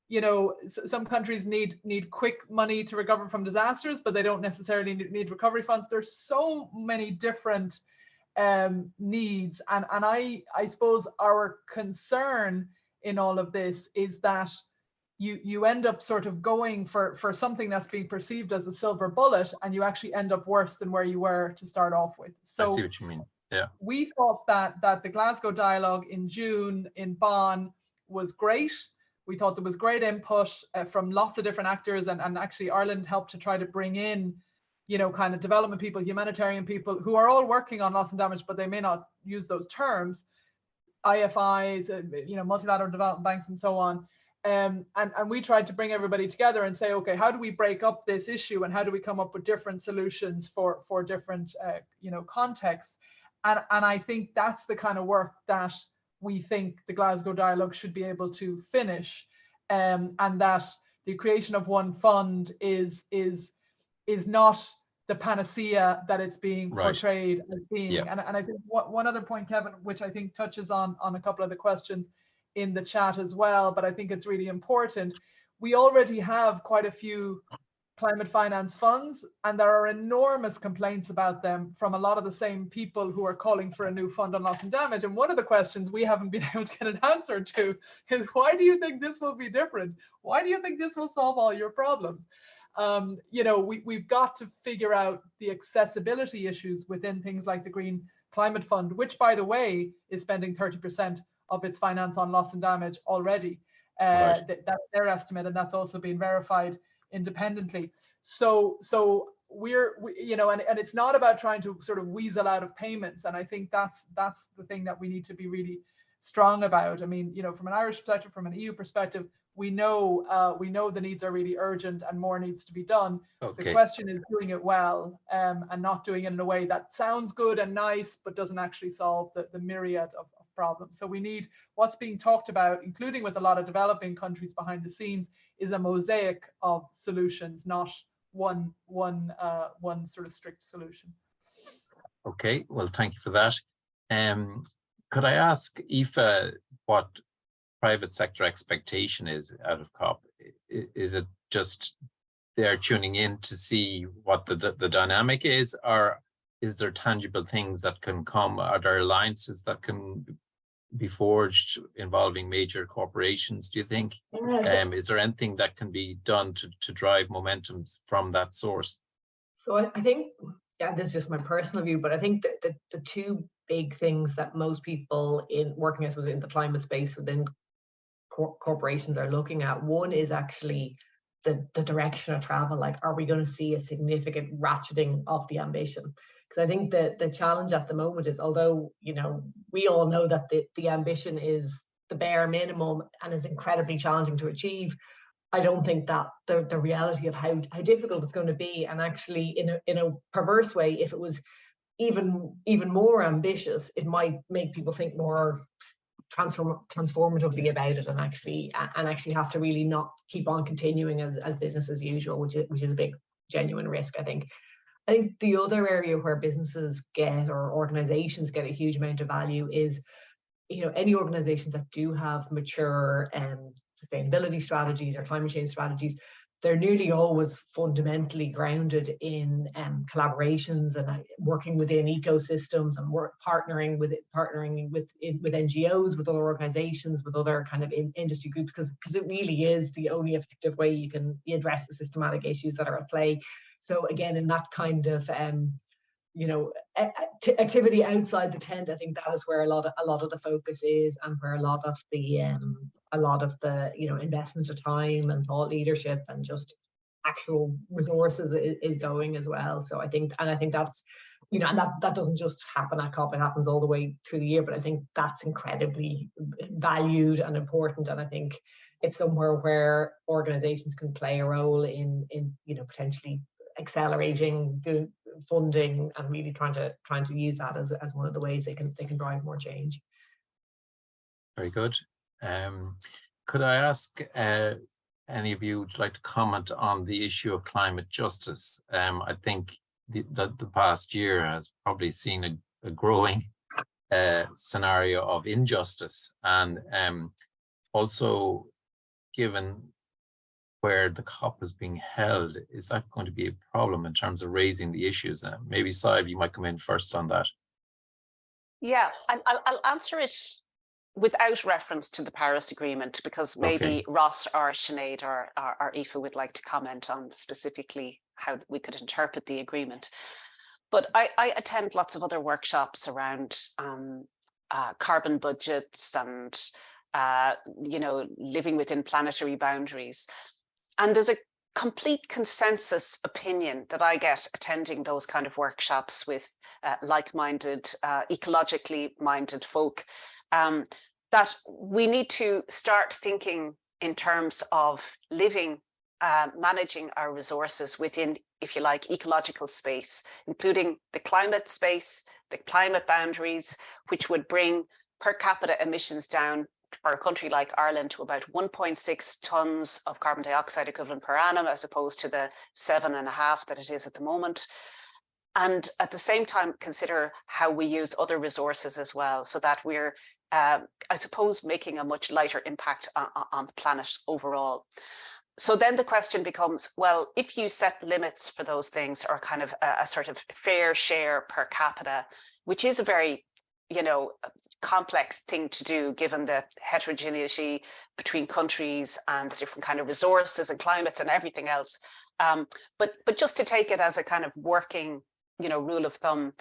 you know, some countries need quick money to recover from disasters, but they don't necessarily need recovery funds. There's so many different needs, and I suppose our concern in all of this is that you end up sort of going for something that's being perceived as a silver bullet, and you actually end up worse than where you were to start off with. So I see what you mean. Yeah. We thought that the Glasgow dialogue in June in Bonn was great. We thought there was great input from lots of different actors, and actually Ireland helped to try to bring in, you know, kind of development people, humanitarian people who are all working on loss and damage, but they may not use those terms, IFIs, you know, multilateral development banks and so on. And we tried to bring everybody together and say, okay, how do we break up this issue, and how do we come up with different solutions for different, you know, contexts? And I think that's the kind of work that we think the Glasgow dialogue should be able to finish, and that the creation of one fund is not the panacea that it's being portrayed as being. Yeah. And I think one other point, Kevin, which I think touches on a couple of the questions in the chat as well, but I think it's really important. We already have quite a few climate finance funds, and there are enormous complaints about them from a lot of the same people who are calling for a new fund on loss and damage. And one of the questions we haven't been able to get an answer to is, why do you think this will be different? Why do you think this will solve all your problems? You know, we've got to figure out the accessibility issues within things like the Green Climate Fund, which, by the way, is spending 30% of its finance on loss and damage already. That's their estimate, and that's also been verified independently. So we're you know, and it's not about trying to sort of weasel out of payments. And I think that's the thing that we need to be really strong about. I mean, you know, from an Irish perspective, from an EU perspective, we know the needs are really urgent and more needs to be done. Okay. The question is doing it well, and not doing it in a way that sounds good and nice, but doesn't actually solve the myriad of problems. So we need, what's being talked about, including with a lot of developing countries behind the scenes, is a mosaic of solutions, not one sort of strict solution. Okay, well, thank you for that. Could I ask Aoife what private sector expectation is out of COP? Is it just they're tuning in to see what the dynamic is, or is there tangible things that can come? Are there alliances that can be forged involving major corporations, do you think? Is there anything that can be done to drive momentum from that source? So I think, yeah, this is just my personal view, but I think that the two big things that most people in working, I suppose, in the climate space within corporations are looking at, one is actually the direction of travel. Like, are we going to see a significant ratcheting of the ambition? Because I think the challenge at the moment is, although, you know, we all know that the ambition is the bare minimum and is incredibly challenging to achieve, I don't think that the reality of how difficult it's going to be, and actually in a perverse way, if it was even more ambitious, it might make people think more transformatively about it, and actually have to really not keep on continuing as business as usual, which is a big genuine risk, I think. I think the other area where businesses get, or organizations get, a huge amount of value is, you know, any organizations that do have mature sustainability strategies or climate change strategies, they're nearly always fundamentally grounded in collaborations and working within ecosystems, and partnering with NGOs, with other organizations, with other kind of industry groups, because it really is the only effective way you address the systematic issues that are at play. So again, in that kind of you know, activity outside the tent, I think that is where a lot of the focus is, and where a lot of the you know, investment of time and thought leadership and just actual resources is going as well. So I think that's, you know, and that doesn't just happen at COP, it happens all the way through the year, but I think that's incredibly valued and important. And I think, it's somewhere where organizations can play a role in potentially accelerating the funding and really trying to use that as one of the ways they can drive more change. Very good. Could I ask any of you would like to comment on the issue of climate justice? I think the past year has probably seen a growing scenario of injustice, and also given where the COP is being held, is that going to be a problem in terms of raising the issues? Maybe Sadhbh, you might come in first on that. Yeah, I'll answer it without reference to the Paris Agreement, because maybe Ross or Sinead or Aoife would like to comment on specifically how we could interpret the agreement. But I attend lots of other workshops around carbon budgets and living within planetary boundaries. And there's a complete consensus opinion that I get attending those kind of workshops with like-minded, ecologically minded folk, that we need to start thinking in terms of living, managing our resources within, if you like, ecological space, including the climate space, the climate boundaries, which would bring per capita emissions down for a country like Ireland to about 1.6 tons of carbon dioxide equivalent per annum, as opposed to the 7.5 that it is at the moment. And at the same time, consider how we use other resources as well, so that we're, I suppose, making a much lighter impact on the planet overall. So then the question becomes, well, if you set limits for those things, or kind of a sort of fair share per capita, which is a very, complex thing to do given the heterogeneity between countries and the different kind of resources and climates and everything else. But just to take it as a kind of working, rule of thumb,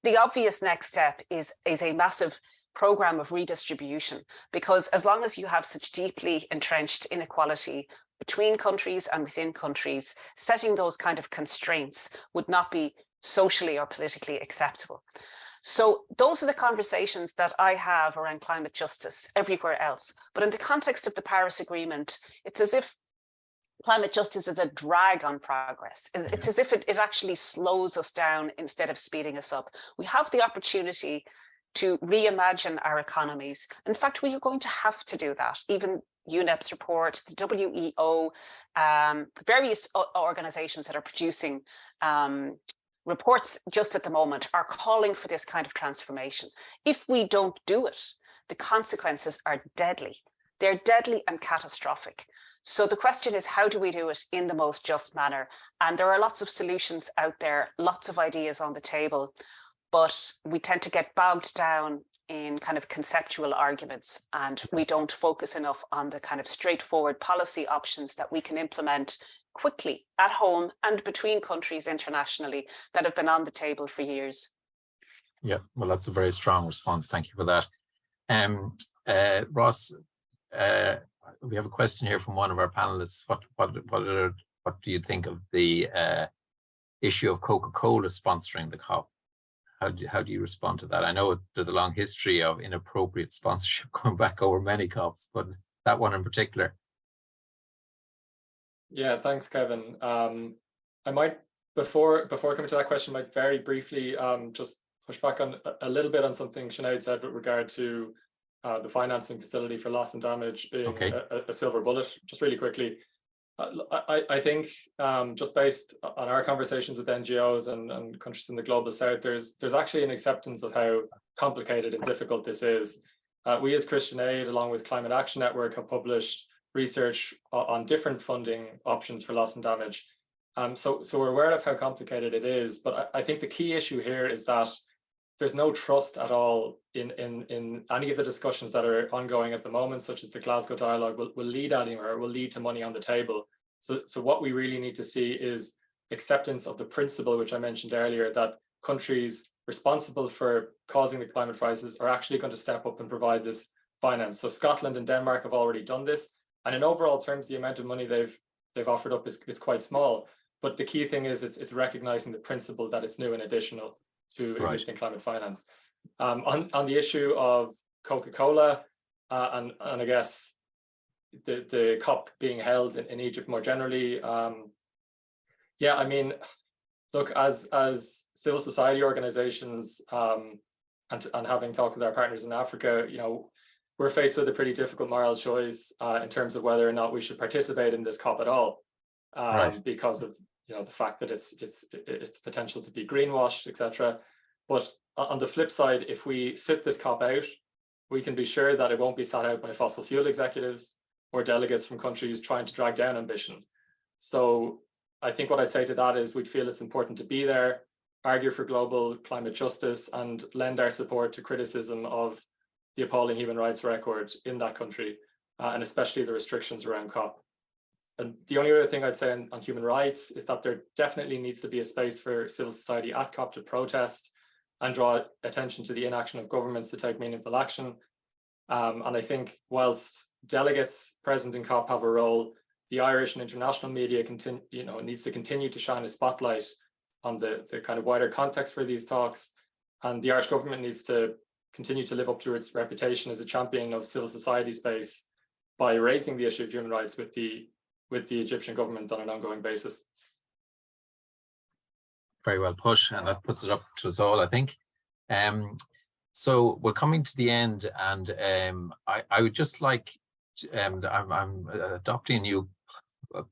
the obvious next step is a massive program of redistribution, because as long as you have such deeply entrenched inequality between countries and within countries, setting those kind of constraints would not be socially or politically acceptable. So those are the conversations that I have around climate justice everywhere else. But in the context of the Paris Agreement, it's as if climate justice is a drag on progress. It's as if it actually slows us down instead of speeding us up. We have the opportunity to reimagine our economies. In fact, we are going to have to do that. Even UNEP's report, the WEO, various organizations that are producing reports just at the moment are calling for this kind of transformation. If we don't do it, the consequences are deadly. They're deadly and catastrophic. So the question is, how do we do it in the most just manner? And there are lots of solutions out there, lots of ideas on the table, but we tend to get bogged down in kind of conceptual arguments, and we don't focus enough on the kind of straightforward policy options that we can implement quickly at home and between countries internationally that have been on the table for years. Yeah, well, that's a very strong response. Thank you for that. Ross, we have a question here from one of our panelists. What do you think of the issue of Coca-Cola sponsoring the COP? How do you respond to that? I know there's a long history of inappropriate sponsorship going back over many COPs, but that one in particular. Yeah, thanks, Kevin. I might, before coming to that question, might very briefly just push back on a little bit on something Sinead said with regard to the financing facility for loss and damage being a silver bullet. Just really quickly, I think just based on our conversations with NGOs and countries in the global south, there's actually an acceptance of how complicated and difficult this is. We as Christian Aid, along with Climate Action Network, have published research on different funding options for loss and damage. So we're aware of how complicated it is, but I think the key issue here is that there's no trust at all in any of the discussions that are ongoing at the moment, such as the Glasgow dialogue, will lead anywhere, will lead to money on the table. So what we really need to see is acceptance of the principle, which I mentioned earlier, that countries responsible for causing the climate crisis are actually going to step up and provide this finance. So Scotland and Denmark have already done this. And in overall terms, the amount of money they've offered up is quite small. But the key thing is it's recognizing the principle that it's new and additional to existing climate finance. On the issue of Coca-Cola, and I guess the COP being held in Egypt more generally. Yeah, I mean, look, as civil society organizations, and having talked with our partners in Africa, you know, we're faced with a pretty difficult moral choice in terms of whether or not we should participate in this COP at all, because of, you know, the fact that it's potential to be greenwashed, etc. But on the flip side, if we sit this COP out, we can be sure that it won't be sat out by fossil fuel executives or delegates from countries trying to drag down ambition. So I think what I'd say to that is we'd feel it's important to be there, argue for global climate justice, and lend our support to criticism of the appalling human rights record in that country, and especially the restrictions around COP. And the only other thing I'd say on human rights is that there definitely needs to be a space for civil society at COP to protest and draw attention to the inaction of governments to take meaningful action. And I think whilst delegates present in COP have a role, the Irish and international media needs to continue to shine a spotlight on the kind of wider context for these talks. And the Irish government needs to continue to live up to its reputation as a champion of civil society space by raising the issue of human rights with the Egyptian government on an ongoing basis. Very well put, and that puts it up to us all, I think. So we're coming to the end, and I would just like to, I'm adopting a new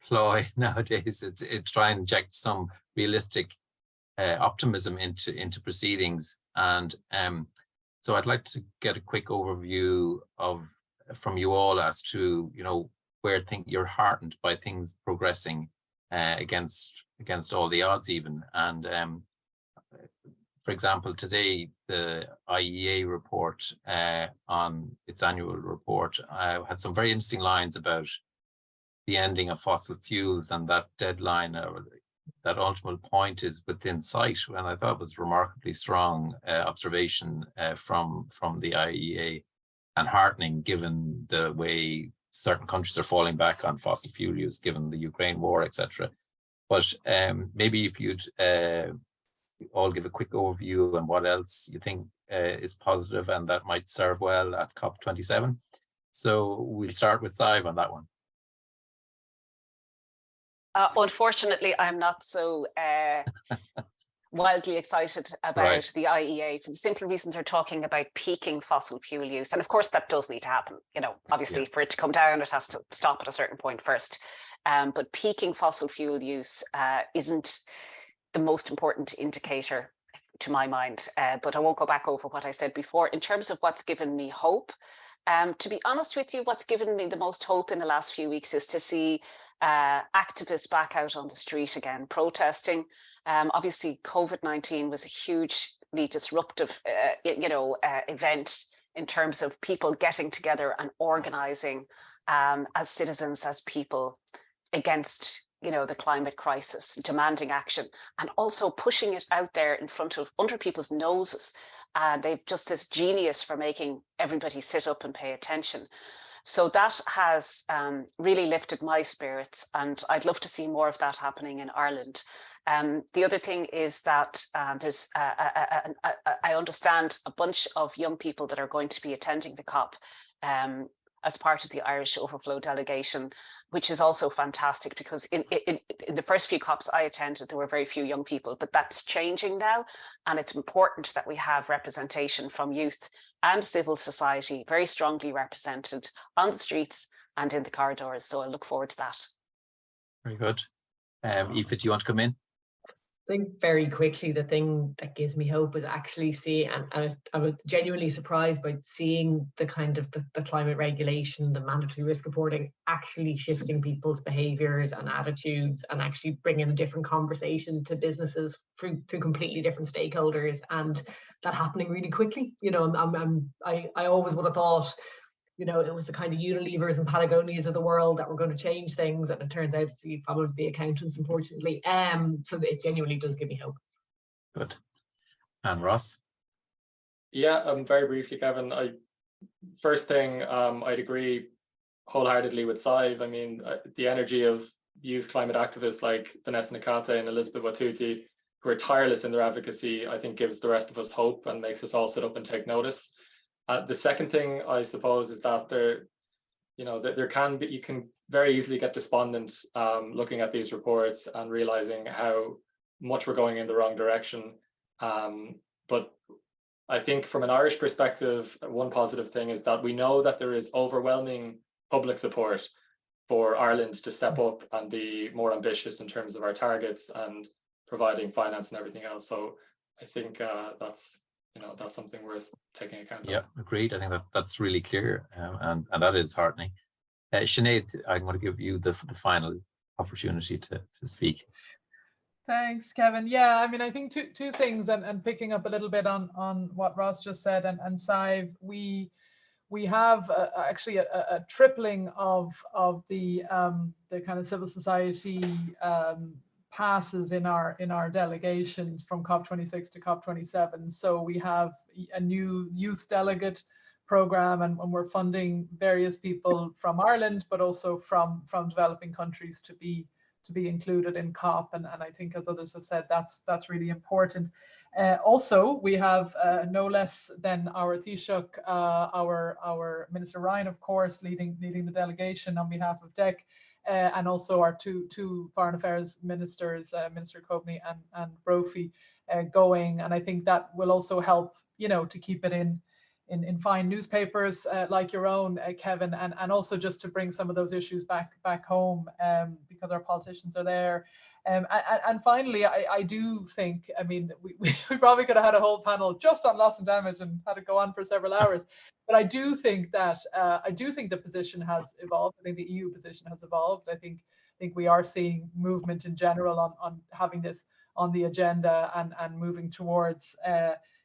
ploy nowadays to try and inject some realistic optimism into proceedings, and so I'd like to get a quick overview from you all as to, you know, where you're heartened by things progressing against all the odds even. And for example, today the IEA report on its annual report had some very interesting lines about the ending of fossil fuels, and that deadline or that ultimate point is within sight. And I thought it was remarkably strong observation from the IEA, and heartening given the way certain countries are falling back on fossil fuel use, given the Ukraine war, etc. But maybe if you'd all give a quick overview on what else you think is positive and that might serve well at COP27. So we'll start with Sadhbh on that one. Unfortunately, I'm not so wildly excited about the IEA, for the simple reasons they're talking about peaking fossil fuel use. And of course, that does need to happen. You know, obviously, for it to come down, it has to stop at a certain point first. But peaking fossil fuel use isn't the most important indicator to my mind. But I won't go back over what I said before. In terms of what's given me hope, to be honest with you, what's given me the most hope in the last few weeks is to see activists back out on the street again, protesting. Obviously, COVID-19 was a hugely disruptive, event in terms of people getting together and organising as citizens, as people against, the climate crisis, demanding action, and also pushing it out there under people's noses. They've just this genius for making everybody sit up and pay attention. So that has really lifted my spirits, and I'd love to see more of that happening in Ireland. The other thing is that there's, I understand a bunch of young people that are going to be attending the COP as part of the Irish Overflow delegation, which is also fantastic, because in the first few COPs I attended, there were very few young people, but that's changing now. And it's important that we have representation from youth and civil society very strongly represented on the streets and in the corridors. So I look forward to that. Very good. Aoife, do you want to come in? I think very quickly, the thing that gives me hope is actually seeing, and I was genuinely surprised by seeing the kind of the climate regulation, the mandatory risk reporting, actually shifting people's behaviours and attitudes, and actually bringing a different conversation to businesses through completely different stakeholders, and that happening really quickly. I always would have thought, it was the kind of Unilevers and Patagonias of the world that were going to change things, and it turns out it's probably the accountants, unfortunately. So it genuinely does give me hope. Good. And Ross? Yeah, very briefly, Kevin. First thing, I'd agree wholeheartedly with Sadhbh. I mean, the energy of youth climate activists like Vanessa Nakate and Elizabeth Watuti, who are tireless in their advocacy, I think gives the rest of us hope and makes us all sit up and take notice. The second thing, I suppose, is that you know, there can be, you can very easily get despondent looking at these reports and realizing how much we're going in the wrong direction. But I think from an Irish perspective, one positive thing is that we know that there is overwhelming public support for Ireland to step up and be more ambitious in terms of our targets and providing finance and everything else. So I think that's, you know, that's something worth taking account of. Yeah, agreed. I think that's really clear, and that is heartening. Sinead, I'm going to give you the final opportunity to speak. Thanks, Kevin. Yeah, I mean, I think two things, and picking up a little bit on what Ross just said, and Sadhbh, we have actually a tripling of the kind of civil society passes in our delegation from COP26 to COP27. So we have a new youth delegate program, and we're funding various people from Ireland, but also from developing countries to be included in COP. And I think, as others have said, that's really important. Also, we have no less than our Taoiseach, our Minister Ryan, of course, leading the delegation on behalf of DEC, and also our two foreign affairs ministers, Minister Coveney and Brophy, going. And I think that will also help, you know, to keep it in fine newspapers like your own, Kevin, and also just to bring some of those issues back home, because our politicians are there. And finally, I do think, I mean, we probably could have had a whole panel just on loss and damage and had it go on for several hours. But I do think that the position has evolved. I think the EU position has evolved. I think we are seeing movement in general on having this on the agenda and moving towards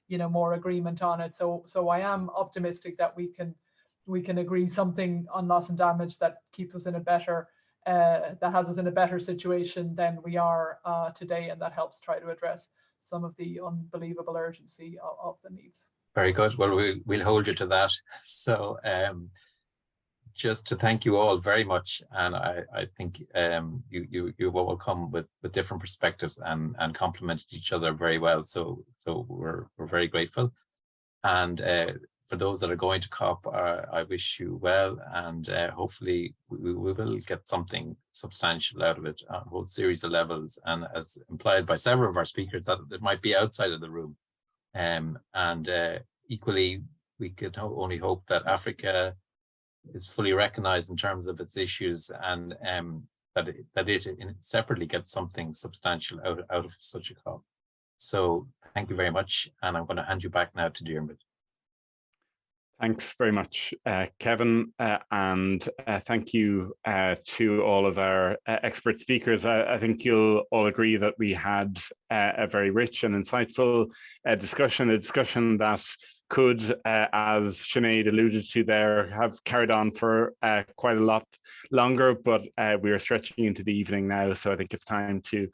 you know, more agreement on it. So I am optimistic that we can agree something on loss and damage that keeps us in a better that has us in a better situation than we are today, and that helps try to address some of the unbelievable urgency of the needs. Very good. Well, we'll hold you to that. So just to thank you all very much, and I think you all come with different perspectives and complemented each other very well. So we're very grateful. And for those that are going to COP, I wish you well, and hopefully we will get something substantial out of it on a whole series of levels. And as implied by several of our speakers, that it might be outside of the room. And equally, we could only hope that Africa is fully recognized in terms of its issues, and that it separately gets something substantial out of such a COP. So thank you very much, and I'm going to hand you back now to Dermot. Thanks very much, Kevin, and thank you to all of our expert speakers. I think you'll all agree that we had a very rich and insightful discussion, a discussion that could, as Sinead alluded to there, have carried on for quite a lot longer, but we are stretching into the evening now, so I think it's time to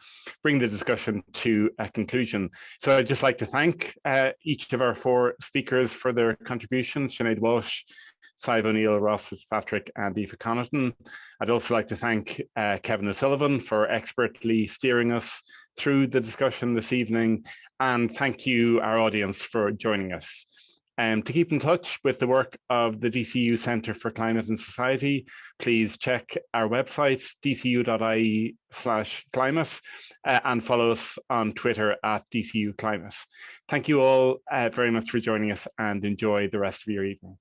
bring the discussion to a conclusion. So I'd just like to thank each of our four speakers for their contributions: Sinead Walsh, Sadhbh O'Neill, Ross Fitzpatrick, and Aoife Connaughton. I'd also like to thank Kevin O'Sullivan for expertly steering us through the discussion this evening, and thank you, our audience, for joining us. To keep in touch with the work of the DCU Centre for Climate and Society, please check our website, dcu.ie/climate, and follow us on Twitter at DCU Climate. Thank you all very much for joining us, and enjoy the rest of your evening.